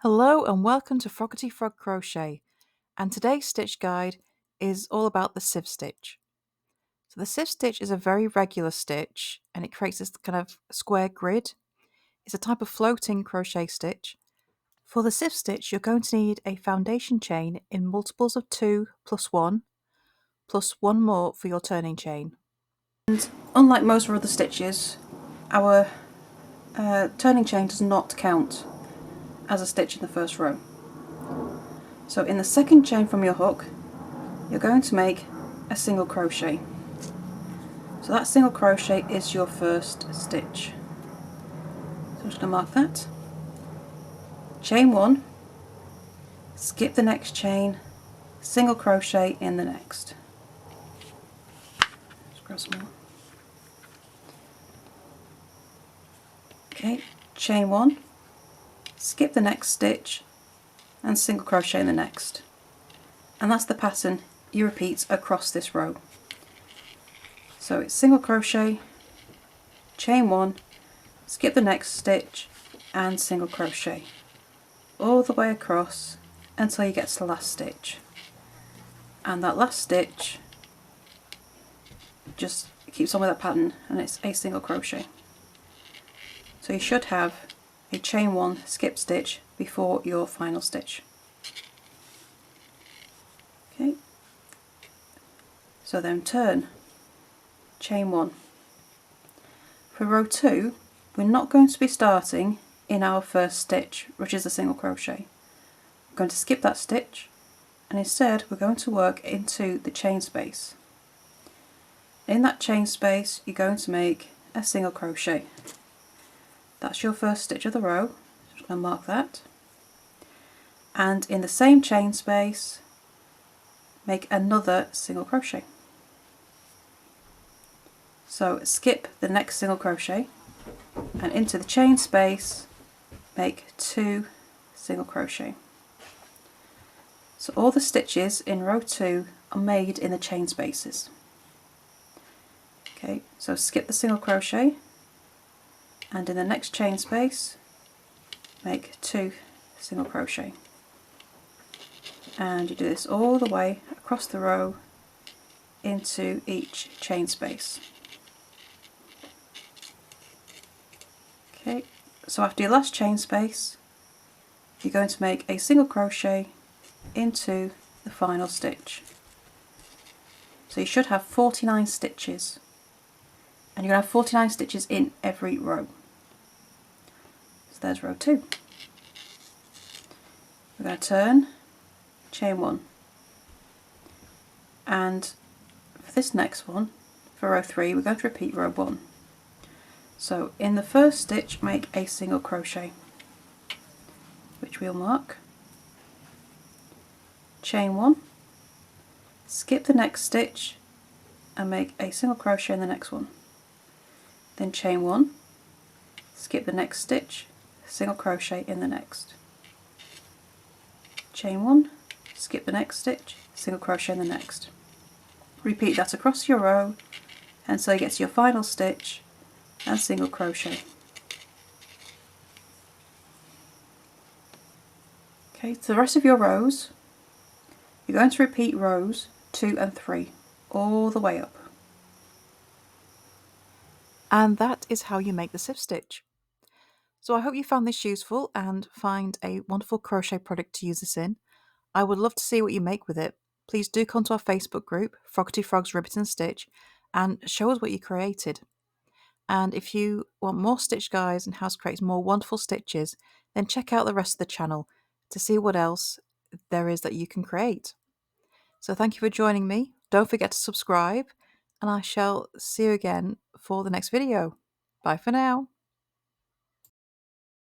Hello and welcome to Froggity Frog Crochet, and today's stitch guide is all about the sieve stitch. So the sieve stitch is a very regular stitch and it creates this kind of square grid. It's a type of floating crochet stitch. For the sieve stitch you're going to need a foundation chain in multiples of 2 plus one more for your turning chain. And unlike most of our other stitches, our turning chain does not count as a stitch in the first row. So in the second chain from your hook, you're going to make a single crochet. So that single crochet is your first stitch. So I'm just going to mark that. Chain 1, skip the next chain, single crochet in the next. Just grab some more. Okay, chain 1, skip the next stitch and single crochet in the next. And that's the pattern you repeat across this row. So it's single crochet, chain 1, skip the next stitch and single crochet all the way across until you get to the last stitch. And that last stitch just keeps on with that pattern and it's a single crochet. So you should have a chain 1 skip stitch before your final stitch. Okay, so then turn, chain 1. For row 2 we're not going to be starting in our first stitch, which is a single crochet. We're going to skip that stitch and instead we're going to work into the chain space. In that chain space you're going to make a single crochet. That's your first stitch of the row, so I'm just going to mark that. And in the same chain space make another single crochet. So skip the next single crochet and into the chain space make 2 single crochet. So all the stitches in row 2 are made in the chain spaces. Okay, so skip the single crochet and in the next chain space make 2 single crochet. And you do this all the way across the row into each chain space. Okay, so after your last chain space you're going to make a single crochet into the final stitch. So you should have 49 stitches and you're going to have 49 stitches in every row. So there's row 2. We're going to turn, chain 1, and for this next one, for row 3, we're going to repeat row 1. So in the first stitch make a single crochet, which we'll mark, chain 1, skip the next stitch and make a single crochet in the next one, then chain 1, skip the next stitch, single crochet in the next, chain 1, skip the next stitch, single crochet in the next. Repeat that across your row until you get to your final stitch and single crochet. Okay, so the rest of your rows you're going to repeat rows 2 and 3 all the way up. And that is how you make the sieve stitch. So I hope you found this useful and find a wonderful crochet product to use this in. I would love to see what you make with it. Please do come to our Facebook group, Froggity Frogs Ribbit and Stitch, and show us what you created. And if you want more stitch guides and how to create more wonderful stitches, then check out the rest of the channel to see what else there is that you can create. So thank you for joining me. Don't forget to subscribe, and I shall see you again for the next video. Bye for now.